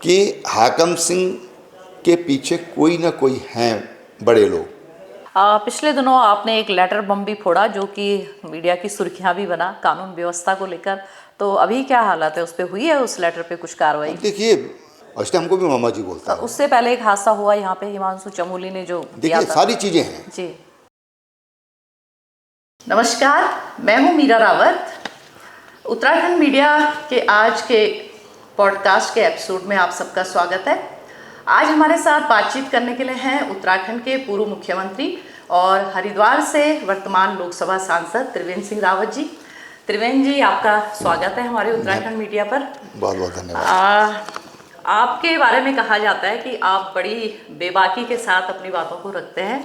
कि हाकम सिंह के पीछे कोई ना कोई हैं बड़े लोग। पिछले दिनों आपने एक लेटर बम भी फोड़ा जो कि मीडिया की सुर्खियां भी बना कानून व्यवस्था को लेकर, तो अभी क्या हालत है, उस पर हुई है उस लेटर पे कुछ कार्रवाई? अब देखिए, वैसे हमको भी मामा जी बोलता है। उससे पहले एक हादसा हुआ यहाँ पे, हिमांशु चमोली ने जो किया देखिए, था। सारी चीज़ें हैं। जी नमस्कार, मैं हूँ मीरा रावत। उत्तराखंड मीडिया के आज के पॉडकास्ट के एपिसोड में आप सबका स्वागत है। आज हमारे साथ बातचीत करने के लिए हैं उत्तराखंड के पूर्व मुख्यमंत्री और हरिद्वार से वर्तमान लोकसभा सांसद त्रिवेंद्र सिंह रावत जी। त्रिवेंद्र जी, आपका स्वागत है हमारे उत्तराखंड मीडिया पर। बहुत बहुत धन्यवाद। आपके बारे में कहा जाता है कि आप बड़ी बेबाकी के साथ अपनी बातों को रखते हैं,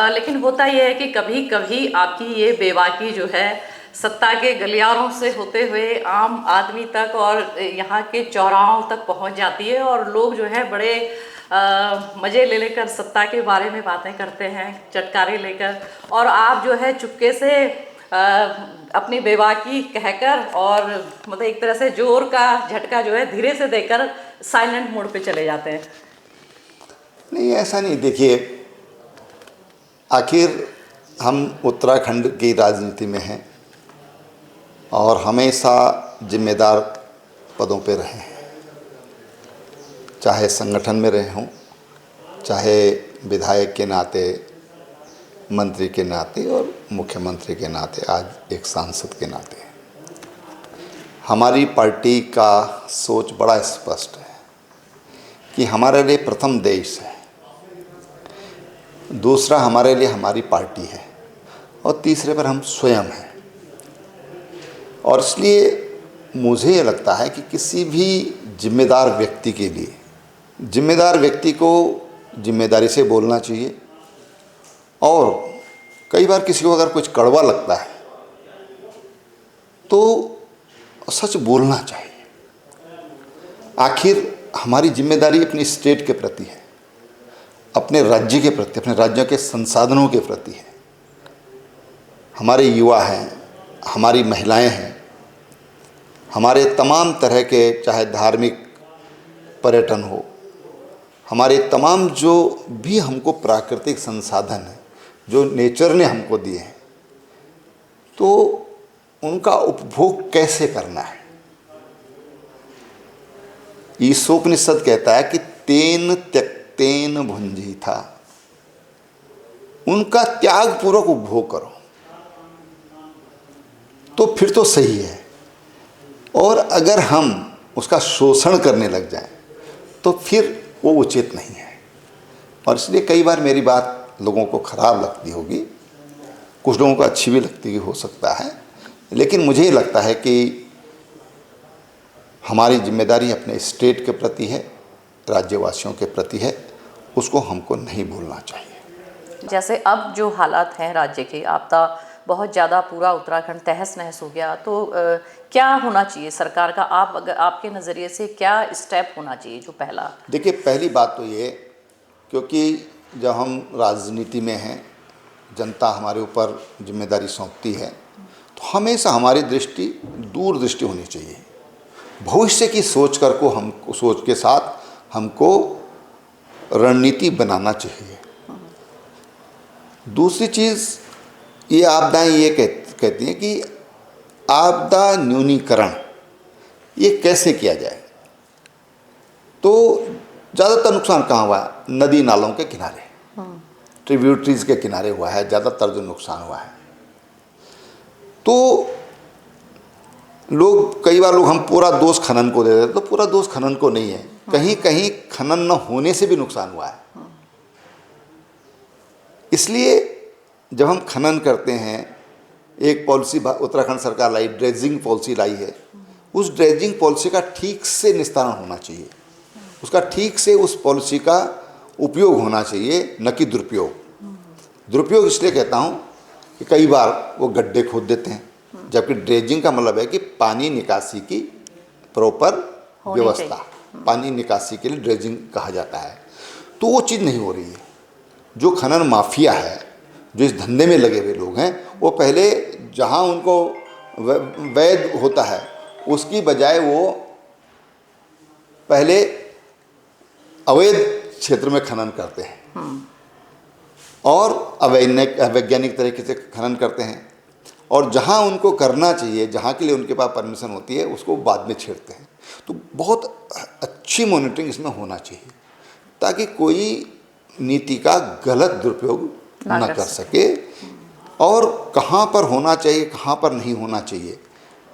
लेकिन होता यह है कि कभी कभी आपकी ये बेबाकी जो है सत्ता के गलियारों से होते हुए आम आदमी तक और यहाँ के चौराहों तक पहुँच जाती है और लोग जो है बड़े मज़े ले लेकर सत्ता के बारे में बातें करते हैं, चटकारे लेकर, और आप जो है चुपके से अपनी बेबाकी कहकर और मतलब एक तरह से जोर का झटका जो है धीरे से देकर साइलेंट मोड पे चले जाते हैं। नहीं, ऐसा नहीं। देखिए, आखिर हम उत्तराखंड की राजनीति में हैं और हमेशा जिम्मेदार पदों पे रहे हैं, चाहे संगठन में रहे हों, चाहे विधायक के नाते, मंत्री के नाते और मुख्यमंत्री के नाते, आज एक सांसद के नाते। हमारी पार्टी का सोच बड़ा स्पष्ट है कि हमारे लिए प्रथम देश है, दूसरा हमारे लिए हमारी पार्टी है और तीसरे पर हम स्वयं हैं। और इसलिए मुझे ये लगता है कि किसी भी जिम्मेदार व्यक्ति के लिए, जिम्मेदार व्यक्ति को जिम्मेदारी से बोलना चाहिए और कई बार किसी को अगर कुछ कड़वा लगता है तो सच बोलना चाहिए। आखिर हमारी जिम्मेदारी अपनी स्टेट के प्रति है, अपने राज्य के प्रति, अपने राज्यों के संसाधनों के प्रति है। हमारे युवा हैं, हमारी महिलाएं हैं, हमारे तमाम तरह के, चाहे धार्मिक पर्यटन हो, हमारे तमाम जो भी हमको प्राकृतिक संसाधन है जो नेचर ने हमको दिए हैं, तो उनका उपभोग कैसे करना है। ईशोपनिषद कहता है कि तेन त्यक्तेन भुंजी था, उनका त्याग पूर्वक उपभोग करो तो फिर तो सही है। और अगर हम उसका शोषण करने लग जाएं तो फिर वो उचित नहीं है। और इसलिए कई बार मेरी बात लोगों को खराब लगती होगी, कुछ लोगों को अच्छी भी लगती हो सकता है, लेकिन मुझे लगता है कि हमारी जिम्मेदारी अपने स्टेट के प्रति है, राज्यवासियों के प्रति है, उसको हमको नहीं भूलना चाहिए। जैसे अब जो हालात हैं राज्य के, आपदा बहुत ज़्यादा, पूरा उत्तराखंड तहस नहस हो गया, तो क्या होना चाहिए सरकार का? आप अगर आपके नज़रिए से क्या स्टेप होना चाहिए जो पहला? देखिए, पहली बात तो ये, क्योंकि जब हम राजनीति में हैं, जनता हमारे ऊपर जिम्मेदारी सौंपती है, तो हमेशा हमारी दृष्टि दूरदृष्टि होनी चाहिए। भविष्य की सोच कर को हमको, सोच के साथ हमको रणनीति बनाना चाहिए। दूसरी चीज़, ये आपदाएं ये कहती हैं कि आपदा न्यूनीकरण ये कैसे किया जाए। तो ज़्यादातर नुकसान कहाँ हुआ है? नदी नालों के किनारे, ट्रिब्यूटरीज के किनारे हुआ है ज़्यादातर जो नुकसान हुआ है। तो लोग, कई बार लोग हम पूरा दोष खनन को दे देते, तो पूरा दोष खनन को नहीं है, कहीं कहीं खनन न होने से भी नुकसान हुआ है। इसलिए जब हम खनन करते हैं, एक पॉलिसी उत्तराखंड सरकार लाई, ड्रेजिंग पॉलिसी लाई है, उस ड्रेजिंग पॉलिसी का ठीक से निस्तारण होना चाहिए, उसका ठीक से उस पॉलिसी का उपयोग होना चाहिए, न कि दुरुपयोग। दुरुपयोग इसलिए कहता हूँ कि कई बार वो गड्ढे खोद देते हैं, जबकि ड्रेजिंग का मतलब है कि पानी निकासी की प्रॉपर व्यवस्था, पानी निकासी के लिए ड्रेजिंग कहा जाता है। तो वो चीज़ नहीं हो रही है। जो खनन माफिया है, जो इस धंधे में लगे हुए लोग हैं, वो पहले जहाँ उनको वैध होता है उसकी बजाय वो पहले अवैध क्षेत्र में खनन करते हैं और अवैज्ञानिक तरीके से खनन करते हैं, और जहाँ उनको करना चाहिए, जहाँ के लिए उनके पास परमिशन होती है, उसको बाद में छेड़ते हैं। तो बहुत अच्छी मॉनिटरिंग इसमें होना चाहिए ताकि कोई नीति का गलत दुरुपयोग ना कर सके, और कहाँ पर होना चाहिए, कहाँ पर नहीं होना चाहिए।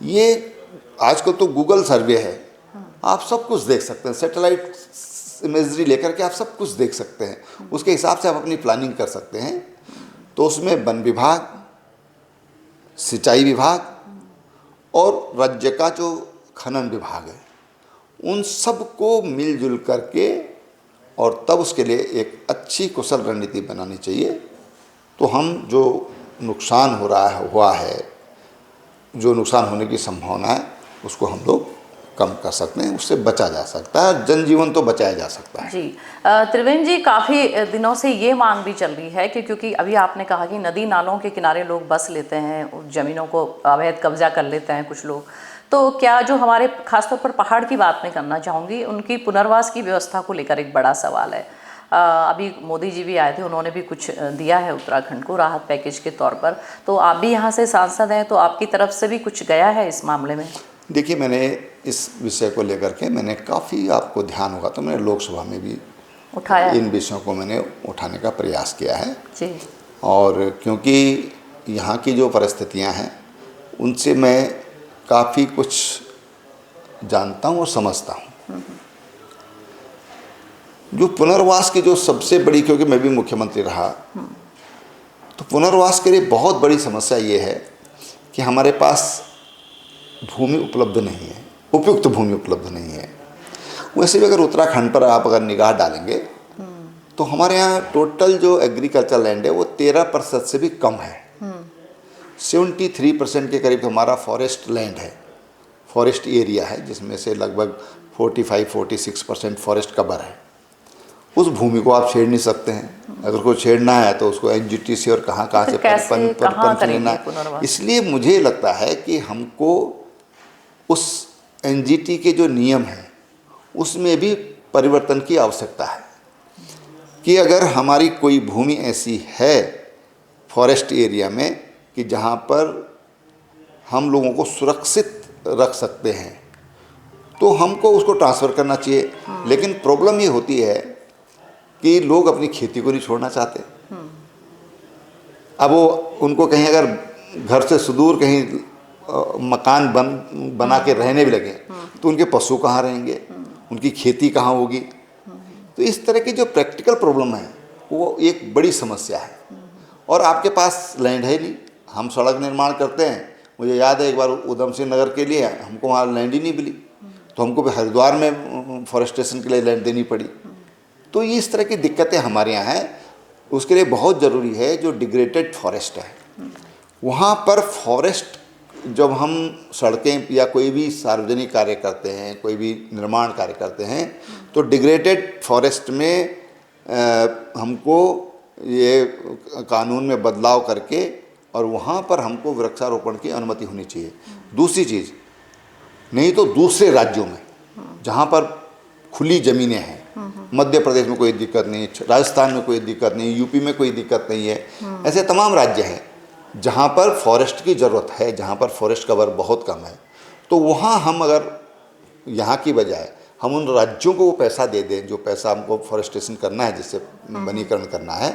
ये आजकल तो गूगल सर्वे है, आप सब कुछ देख सकते हैं, सैटेलाइट इमेजरी लेकर के आप सब कुछ देख सकते हैं, उसके हिसाब से आप अपनी प्लानिंग कर सकते हैं। तो उसमें वन विभाग, सिंचाई विभाग और राज्य का जो खनन विभाग है, उन सबको मिलजुल करके और तब उसके लिए एक अच्छी कुशल रणनीति बनानी चाहिए। तो हम जो नुकसान हुआ है, जो नुकसान होने की संभावना है, उसको हम लोग कम कर सकते हैं, उससे बचा जा सकता है, जनजीवन तो बचाया जा सकता है। जी त्रिवेणी जी, काफ़ी दिनों से ये मांग भी चल रही है कि क्योंकि अभी आपने कहा कि नदी नालों के किनारे लोग बस लेते हैं, ज़मीनों को अवैध कब्जा कर लेते हैं कुछ लोग, तो क्या जो हमारे खासतौर पर पहाड़ की बात मैं करना चाहूँगी, उनकी पुनर्वास की व्यवस्था को लेकर एक बड़ा सवाल है। अभी मोदी जी भी आए थे, उन्होंने भी कुछ दिया है उत्तराखंड को राहत पैकेज के तौर पर, तो आप भी यहाँ से सांसद हैं, तो आपकी तरफ से भी कुछ गया है इस मामले में? देखिए, मैंने इस विषय को लेकर के मैंने काफ़ी, आपको ध्यान होगा तो मैंने लोकसभा में भी उठाया, इन विषयों को मैंने उठाने का प्रयास किया है जी। और क्योंकि यहाँ की जो परिस्थितियाँ हैं उनसे मैं काफ़ी कुछ जानता हूँ और समझता हूँ। जो पुनर्वास की जो सबसे बड़ी, क्योंकि मैं भी मुख्यमंत्री रहा, तो पुनर्वास के लिए बहुत बड़ी समस्या ये है कि हमारे पास भूमि उपलब्ध नहीं है, उपयुक्त भूमि उपलब्ध नहीं है। वैसे भी अगर उत्तराखंड पर आप अगर निगाह डालेंगे तो हमारे यहाँ टोटल जो एग्रीकल्चर लैंड है वो 13% से भी कम है। 73% के करीब हमारा फॉरेस्ट लैंड है, फॉरेस्ट एरिया है, जिसमें से लगभग 45-46% फॉरेस्ट कवर है। उस भूमि को आप छेड़ नहीं सकते हैं। अगर कोई छेड़ना है तो उसको एनजीटी और कहाँ से परमिशन लेना है। इसलिए मुझे लगता है कि हमको उस एनजीटी के जो नियम हैं उसमें भी परिवर्तन की आवश्यकता है कि अगर हमारी कोई भूमि ऐसी है फॉरेस्ट एरिया में कि जहाँ पर हम लोगों को सुरक्षित रख सकते हैं तो हमको उसको ट्रांसफ़र करना चाहिए। लेकिन प्रॉब्लम ये होती है कि लोग अपनी खेती को नहीं छोड़ना चाहते। अब वो उनको कहीं अगर घर से सुदूर कहीं मकान बना के रहने भी लगे तो उनके पशु कहाँ रहेंगे, उनकी खेती कहाँ होगी। तो इस तरह की जो प्रैक्टिकल प्रॉब्लम है वो एक बड़ी समस्या है। और आपके पास लैंड है नहीं, हम सड़क निर्माण करते हैं, मुझे याद है एक बार उधम सिंह नगर के लिए हमको वहाँ लैंड ही नहीं मिली, तो हमको हरिद्वार में फॉरेस्टेशन के लिए लैंड देनी पड़ी। तो ये इस तरह की दिक्कतें हमारे यहाँ हैं। उसके लिए बहुत ज़रूरी है जो डिग्रेडेड फॉरेस्ट है वहाँ पर फॉरेस्ट, जब हम सड़कें या कोई भी सार्वजनिक कार्य करते हैं, कोई भी निर्माण कार्य करते हैं, तो डिग्रेडेड फॉरेस्ट में हमको ये कानून में बदलाव करके और वहाँ पर हमको वृक्षारोपण की अनुमति होनी चाहिए। दूसरी चीज़, नहीं तो दूसरे राज्यों में जहाँ पर खुली ज़मीनें हैं, मध्य प्रदेश में कोई दिक्कत नहीं, राजस्थान में कोई दिक्कत नहीं, यूपी में कोई दिक्कत नहीं है, ऐसे तमाम राज्य हैं जहाँ पर फॉरेस्ट की ज़रूरत है, जहाँ पर फॉरेस्ट कवर बहुत कम है, तो वहाँ हम अगर यहाँ की बजाय हम उन राज्यों को वो पैसा दे दें जो पैसा हमको फॉरेस्टेशन करना है, जिससे वनीकरण करना है,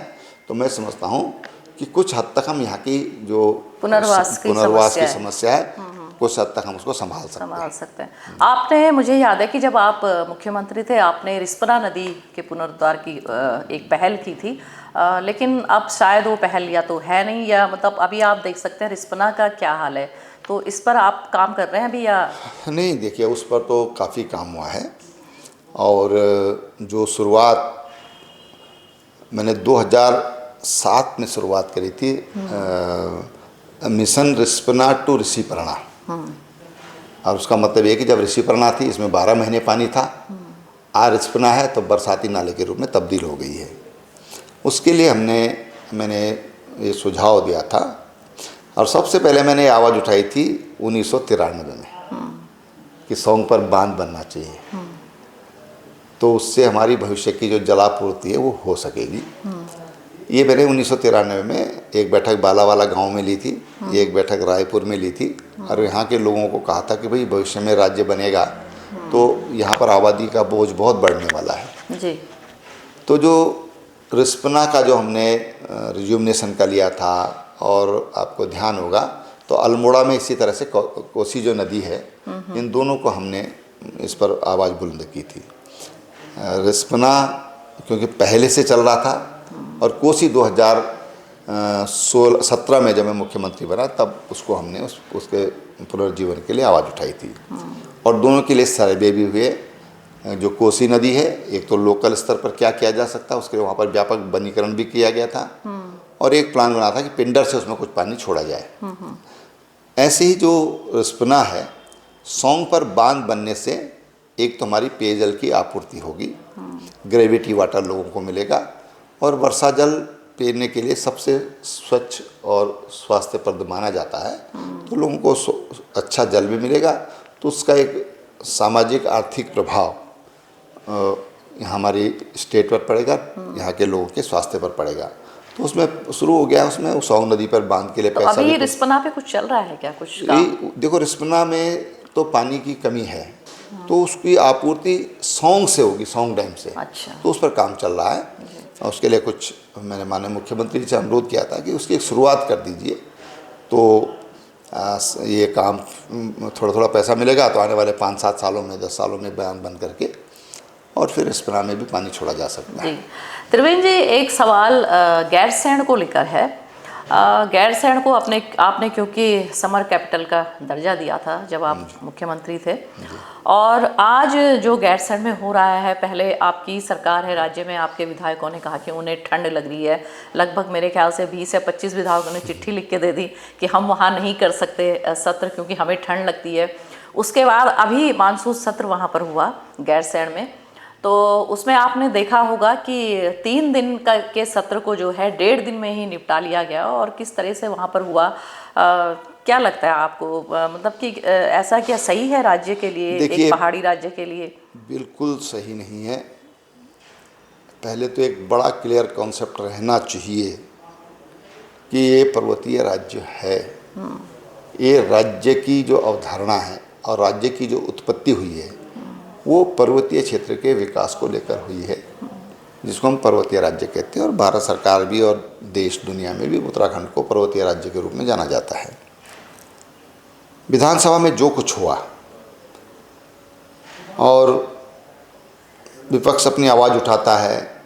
तो मैं समझता हूँ कि कुछ हद तक हम यहाँ की जो पुनर्वास की समस्या है कुछ हद तक हम उसको संभाल सकते हैं। आपने, मुझे याद है कि जब आप मुख्यमंत्री थे आपने रिस्पना नदी के पुनरुद्धार की एक पहल की थी, लेकिन अब शायद वो पहल या तो है नहीं, या मतलब अभी आप देख सकते हैं रिस्पना का क्या हाल है, तो इस पर आप काम कर रहे हैं अभी या नहीं? देखिए, उस पर तो काफ़ी काम हुआ है और जो शुरुआत मैंने 2007 में शुरुआत करी थी मिशन रिस्पना टू ऋषिपर्णा, और उसका मतलब ये कि जब ऋषिपर्णा थी इसमें 12 महीने पानी था, आज रिस्पना है तो बरसाती नाले के रूप में तब्दील हो गई है। उसके लिए मैंने ये सुझाव दिया था और सबसे पहले मैंने आवाज़ उठाई थी 1993 में कि सौंग पर बांध बनना चाहिए। तो उससे हमारी भविष्य की जो जलापूर्ति है वो हो सकेगी। ये मैंने 1993 में एक बैठक बालावाला गांव में ली थी, एक बैठक रायपुर में ली थी, और यहाँ के लोगों को कहा था कि भाई भविष्य में राज्य बनेगा तो यहाँ पर आबादी का बोझ बहुत बढ़ने वाला है जी। तो जो रिस्पना का जो हमने रिज्यूमिनेशन का लिया था, और आपको ध्यान होगा तो अल्मोड़ा में इसी तरह से कोसी जो नदी है, इन दोनों को हमने इस पर आवाज़ बुलंद की थी। रिस्पना क्योंकि पहले से चल रहा था, और कोसी 2017 में जब मैं मुख्यमंत्री बना तब उसको हमने उसके पुनर्जीवन के लिए आवाज़ उठाई थी। और दोनों के लिए सर्वे भी हुए। जो कोसी नदी है, एक तो लोकल स्तर पर क्या किया जा सकता है, उसके लिए वहाँ पर व्यापक वनीकरण भी किया गया था, और एक प्लान बना था कि पिंडर से उसमें कुछ पानी छोड़ा जाए। ऐसे ही जो रिस्पना है, सौंग पर बांध बनने से एक तो हमारी पेयजल की आपूर्ति होगी, ग्रेविटी वाटर लोगों को मिलेगा, और वर्षा जल पीने के लिए सबसे स्वच्छ और स्वास्थ्यप्रद माना जाता है, तो लोगों को अच्छा जल भी मिलेगा। तो उसका एक सामाजिक आर्थिक प्रभाव हमारी स्टेट पर पड़ेगा, यहाँ के लोगों के स्वास्थ्य पर पड़ेगा। तो उसमें शुरू हो गया, उसमें सौंग नदी पर बांध के लिए तो पैसा अभी भी रिस्पना पे कुछ चल रहा है क्या, कुछ काम? देखो, रिस्पना में तो पानी की कमी है, तो उसकी आपूर्ति सौंग से होगी, सौंग डैम से। अच्छा। तो उस पर काम चल रहा है, और उसके लिए कुछ मैंने माननीय मुख्यमंत्री से अनुरोध किया था कि उसकी एक शुरुआत कर दीजिए, तो ये काम थोड़ा थोड़ा पैसा मिलेगा, तो आने वाले 5-7 सालों में, 10 सालों में बयान बन करके और फिर रिस्पना में भी पानी छोड़ा जा सकता है। जी। त्रिवेंद्र जी, एक सवाल गैरसैंण को लेकर है। गैरसैंण को आपने क्योंकि समर कैपिटल का दर्जा दिया था जब आप मुख्यमंत्री थे, और आज जो गैरसैंण में हो रहा है, पहले आपकी सरकार है राज्य में, आपके विधायकों ने कहा कि उन्हें ठंड लग रही है, लगभग मेरे ख्याल से 20 या 25 विधायकों ने चिट्ठी लिख के दे दी कि हम वहाँ नहीं कर सकते सत्र क्योंकि हमें ठंड लगती है। उसके बाद अभी मानसून सत्र वहाँ पर हुआ गैरसैंण में, तो उसमें आपने देखा होगा कि 3 दिन के सत्र को जो है 1.5 दिन में ही निपटा लिया गया, और किस तरह से वहाँ पर हुआ। क्या लगता है आपको, मतलब कि ऐसा क्या सही है राज्य के लिए, एक पहाड़ी राज्य के लिए? बिल्कुल सही नहीं है। पहले तो एक बड़ा क्लियर कॉन्सेप्ट रहना चाहिए कि ये पर्वतीय राज्य है। ये राज्य की जो अवधारणा है और राज्य की जो उत्पत्ति हुई है, वो पर्वतीय क्षेत्र के विकास को लेकर हुई है, जिसको हम पर्वतीय राज्य कहते हैं। और भारत सरकार भी और देश दुनिया में भी उत्तराखंड को पर्वतीय राज्य के रूप में जाना जाता है। विधानसभा में जो कुछ हुआ, और विपक्ष अपनी आवाज़ उठाता है,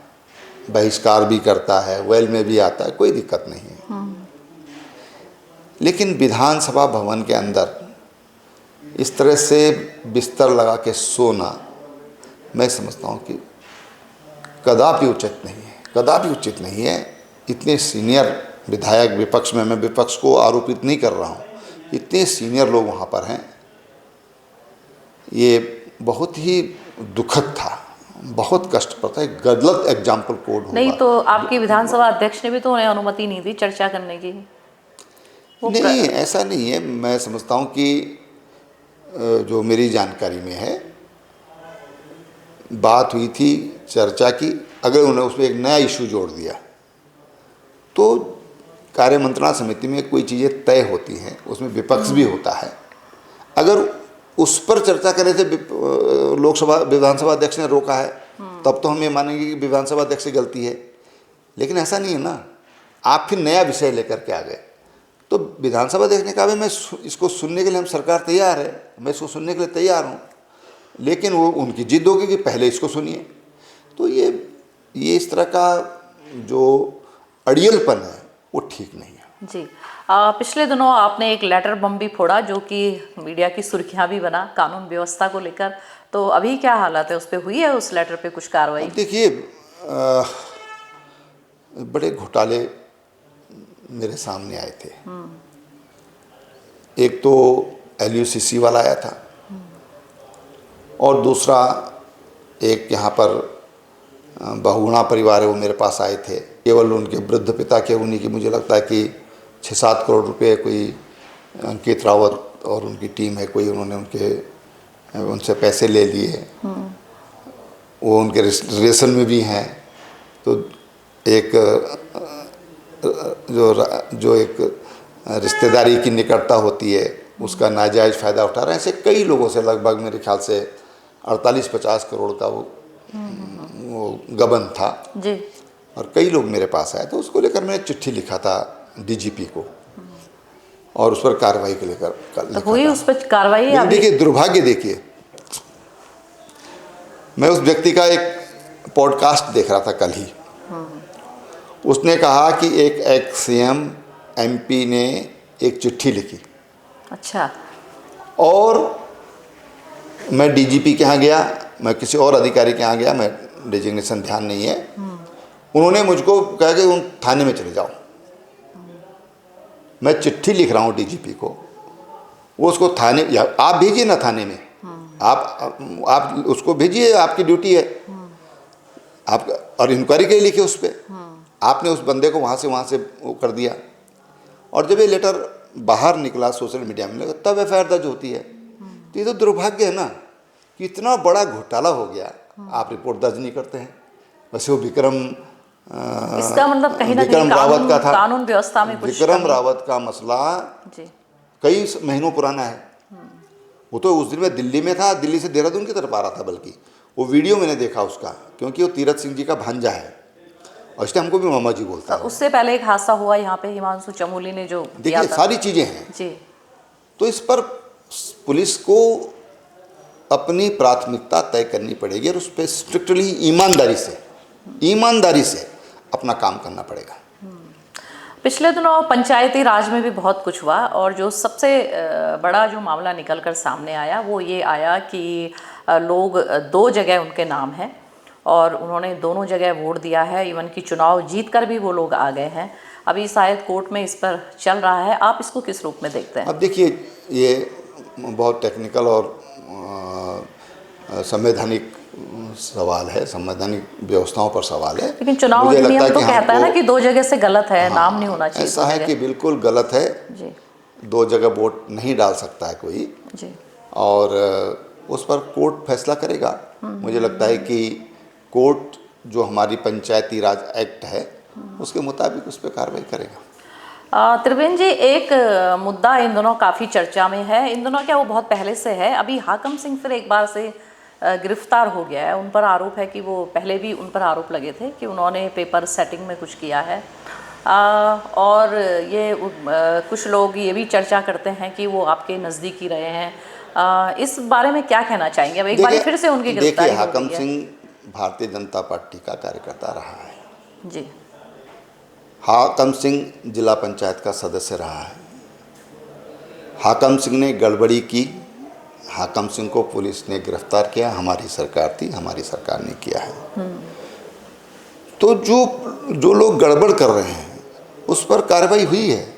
बहिष्कार भी करता है, वेल में भी आता है, कोई दिक्कत नहीं है। लेकिन विधानसभा भवन के अंदर इस तरह से बिस्तर लगा के सोना, मैं समझता हूँ कि कदापि उचित नहीं है, कदापि उचित नहीं है। इतने सीनियर विधायक विपक्ष में, मैं विपक्ष को आरोपित नहीं कर रहा हूँ, इतने सीनियर लोग वहाँ पर हैं, ये बहुत ही दुखद था, बहुत कष्टप्रद था। एक गलत एग्जाम्पल कोड होगा। नहीं तो आपकी विधानसभा अध्यक्ष ने भी तो उन्हें अनुमति नहीं दी चर्चा करने की। नहीं, ऐसा नहीं है। मैं समझता हूँ कि जो मेरी जानकारी में है, बात हुई थी चर्चा की, अगर उन्होंने उसमें एक नया इशू जोड़ दिया तो कार्य मंत्रणा समिति में कोई चीज़ें तय होती हैं, उसमें विपक्ष भी होता है। अगर उस पर चर्चा करे थे लोकसभा विधानसभा अध्यक्ष ने रोका है, तब तो हम ये मानेंगे कि विधानसभा अध्यक्ष की गलती है। लेकिन ऐसा नहीं है ना, आप फिर नया विषय लेकर के आ गए। तो विधानसभा अध्यक्ष ने कहा मैं इसको सुनने के लिए, हम सरकार तैयार है, मैं इसको सुनने के लिए तैयार हूँ, लेकिन वो उनकी जिद होगी कि पहले इसको सुनिए। तो ये इस तरह का जो अड़ियलपन है वो ठीक नहीं है। जी। पिछले दिनों आपने एक लेटर बम भी फोड़ा जो कि मीडिया की सुर्खियां भी बना कानून व्यवस्था को लेकर, तो अभी क्या हालत है, उस पर हुई है उस लेटर पे कुछ कार्रवाई? देखिए, बड़े घोटाले मेरे सामने आए थे। एक तो LUCC वाला आया था, और दूसरा एक यहाँ पर बहुगुणा परिवार है, वो मेरे पास आए थे। केवल उनके वृद्ध पिता के, उन्हीं की मुझे लगता है कि 6-7 करोड़ रुपए कोई अंकित रावत और उनकी टीम है कोई, उन्होंने उनसे पैसे ले लिए। वो उनके रिलेशन में भी हैं। तो एक जो एक रिश्तेदारी की निकटता होती है उसका नाजायज़ फ़ायदा उठा रहे हैं। ऐसे कई लोगों से, लगभग मेरे ख्याल से 48-50 करोड़ का वो गबन था जी। और कई लोग मेरे पास आए। तो उसको लेकर मैंने चिट्ठी लिखा था डीजीपी को और उस पर कार्रवाई के लेकर तो हुई उस पर कार्रवाई? लेकिन देखिए दुर्भाग्य, देखिए मैं उस व्यक्ति का एक पॉडकास्ट देख रहा था कल ही। उसने कहा कि एक एक्स सीएम एमपी ने एक चिट्ठी लिखी। अच्छा। और मैं डीजीपी के यहाँ गया, मैं किसी और अधिकारी के यहाँ गया, मैं डिजिग्नेशन ध्यान नहीं है, उन्होंने मुझको कहा कि उन थाने में चले जाओ। मैं चिट्ठी लिख रहा हूँ डीजीपी को, वो उसको थाने, या आप भेजिए ना थाने में, आप उसको भेजिए, आपकी ड्यूटी है आप, और इंक्वायरी के लिए लिखे उस पर। आपने उस बंदे को वहाँ से वो कर दिया। और जब ये लेटर बाहर निकला सोशल मीडिया में लगा, तब एफआईआर दर्ज होती है। तो ये तो दुर्भाग्य है ना कि इतना बड़ा घोटाला हो गया, आप रिपोर्ट दर्ज नहीं करते हैं। वैसे वो इसका मतलब कहीं ना विक्रम कहीं रावत का था, कानून व्यवस्था में कुछ विक्रम रावत का मसला जी कई महीनों पुराना है। वो तो उस दिन में दिल्ली में था, दिल्ली से देहरादून की तरफ आ रहा था, बल्कि वो वीडियो मैंने देखा उसका, क्योंकि वो तीरथ सिंह जी का भांजा है और इसलिए हमको भी मामा जी बोलता है। उससे पहले एक हादसा हुआ यहाँ पे, हिमांशु चमोली ने जो देखिए सारी चीज़ें हैं जी। तो इस पर पुलिस को अपनी प्राथमिकता तय करनी पड़ेगी और उस पर स्ट्रिक्टली ईमानदारी से अपना काम करना पड़ेगा। पिछले दिनों पंचायती राज में भी बहुत कुछ हुआ और जो सबसे बड़ा जो मामला निकल कर सामने आया वो ये आया कि लोग 2 जगह उनके नाम हैं और उन्होंने दोनों जगह वोट दिया है। इवन कि चुनाव जीत कर भी वो लोग आ गए हैं। अभी शायद कोर्ट में इस पर चल रहा है, आप इसको किस रूप में देखते हैं? अब देखिए ये बहुत टेक्निकल और संवैधानिक सवाल है, संवैधानिक व्यवस्थाओं पर सवाल है। लेकिन चुनाव अधिनियम तो कहता है ना कि 2 जगह से गलत है, नाम नहीं होना चाहिए। ऐसा है कि बिल्कुल गलत है जी। 2 जगह वोट नहीं डाल सकता है कोई जी। और उस पर कोर्ट फैसला करेगा। मुझे लगता है कि कोर्ट जो हमारी पंचायती राज एक्ट है उसके मुताबिक उस पर कार्रवाई करेगा। त्रिवेणी जी, एक मुद्दा इन दोनों काफ़ी चर्चा में है। इन दोनों क्या वो बहुत पहले से है, अभी हाकम सिंह फिर एक बार से गिरफ्तार हो गया है। उन पर आरोप है कि वो पहले भी उन पर आरोप लगे थे कि उन्होंने पेपर सेटिंग में कुछ किया है। और ये कुछ लोग ये भी चर्चा करते हैं कि वो आपके नज़दीकी रहे हैं। इस बारे में क्या कहना चाहेंगे? अब एक बार फिर से उनकी गिरफ्तारी हो गई है। हाकम सिंह भारतीय जनता पार्टी का कार्यकर्ता रहा है जी। हाकम सिंह जिला पंचायत का सदस्य रहा है। हाकम सिंह ने गड़बड़ी की, हाकम सिंह को पुलिस ने गिरफ्तार किया, हमारी सरकार थी, हमारी सरकार ने किया है। तो जो लोग गड़बड़ कर रहे हैं उस पर कार्रवाई हुई है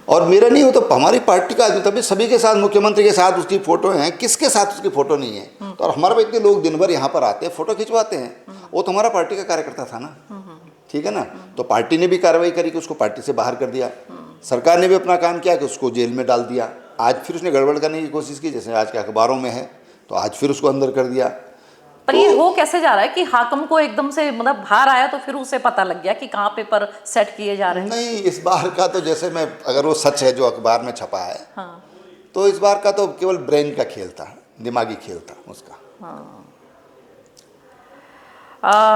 और मेरा नहीं हो तो हमारी पार्टी का आदमी, तभी सभी के साथ, मुख्यमंत्री के साथ उसकी फ़ोटो हैं, किसके साथ उसकी फ़ोटो नहीं है? तो और हमारे पे इतने लोग दिन भर यहाँ पर आते हैं, फ़ोटो खिंचवाते हैं, वो तो हमारा पार्टी का कार्यकर्ता था ना, ठीक है ना। तो पार्टी ने भी कार्रवाई करी कि उसको पार्टी से बाहर कर दिया। सरकार ने भी अपना काम किया कि उसको जेल में डाल दिया। आज फिर उसने गड़बड़ करने की कोशिश की, जैसे आज के अखबारों में है, तो आज फिर उसको अंदर कर दिया। पर ये हो कैसे जा रहा है कि हाकम को एकदम से मतलब बाहर आया तो फिर उसे पता लग गया कि कहाँ पेपर सेट किए जा रहे हैं? नहीं, इस बार का तो जैसे मैं, अगर वो सच है जो अखबार में छपा है, हाँ। तो इस बार का तो केवल ब्रेन का खेल था, दिमागी खेल था उसका।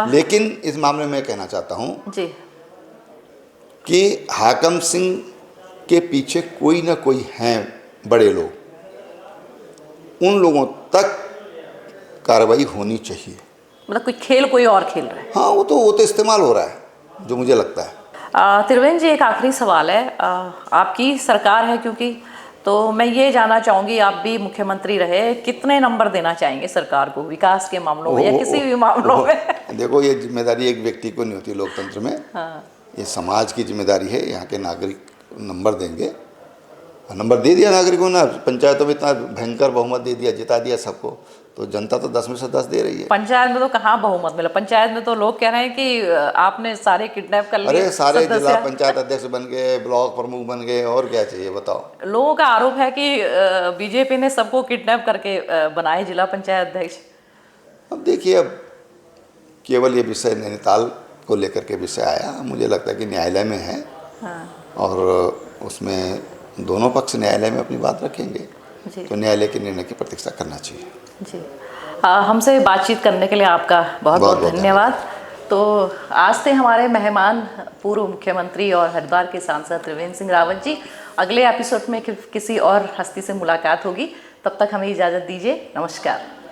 लेकिन इस मामले में कहना चाहता हूँ जी कि हाकम सिंह के पीछे कोई ना कोई हैं बड़े लोग, उन लोगों तक कार्रवाई होनी चाहिए। मतलब कोई खेल कोई और खेल रहा है। हाँ, वो तो इस्तेमाल हो रहा है जो मुझे लगता है। त्रिवेणी जी, एक आखिरी सवाल है। आपकी सरकार है क्योंकि, तो मैं ये जानना चाहूँगी, आप भी मुख्यमंत्री रहे, कितने नंबर देना चाहेंगे सरकार को विकास के मामलों में या किसी भी मामलों में? देखो, ये जिम्मेदारी एक व्यक्ति को नहीं होती लोकतंत्र में। हाँ। ये समाज की जिम्मेदारी है। यहाँ के नागरिक नंबर देंगे, नंबर दे दिया नागरिकों ने। पंचायतों में इतना भयंकर बहुमत दे दिया, जिता दिया सबको, तो जनता तो 10 में से 10 दे रही है। पंचायत में तो कहाँ बहुमत मिला? पंचायत में तो लोग कह रहे हैं कि आपने सारे किडनैप कर लिए। अरे सारे जिला पंचायत अध्यक्ष बन गए, ब्लॉक प्रमुख बन गए, और क्या चाहिए बताओ? लोगों का आरोप है कि बीजेपी ने सबको किडनैप करके बनाए जिला पंचायत अध्यक्ष। अब देखिए, अब केवल ये विषय नैनीताल को लेकर के विषय आया, मुझे लगता है कि न्यायालय में है। हाँ और उसमें दोनों पक्ष न्यायालय में अपनी बात रखेंगे, जी तो न्यायालय के निर्णय की प्रतीक्षा करना चाहिए। जी। हमसे बातचीत करने के लिए आपका बहुत बहुत बहुत धन्यवाद। तो आज थे हमारे मेहमान पूर्व मुख्यमंत्री और हरिद्वार के सांसद त्रिवेंद्र सिंह रावत जी। अगले एपिसोड में किसी और हस्ती से मुलाकात होगी, तब तक हमें इजाज़त दीजिए। नमस्कार।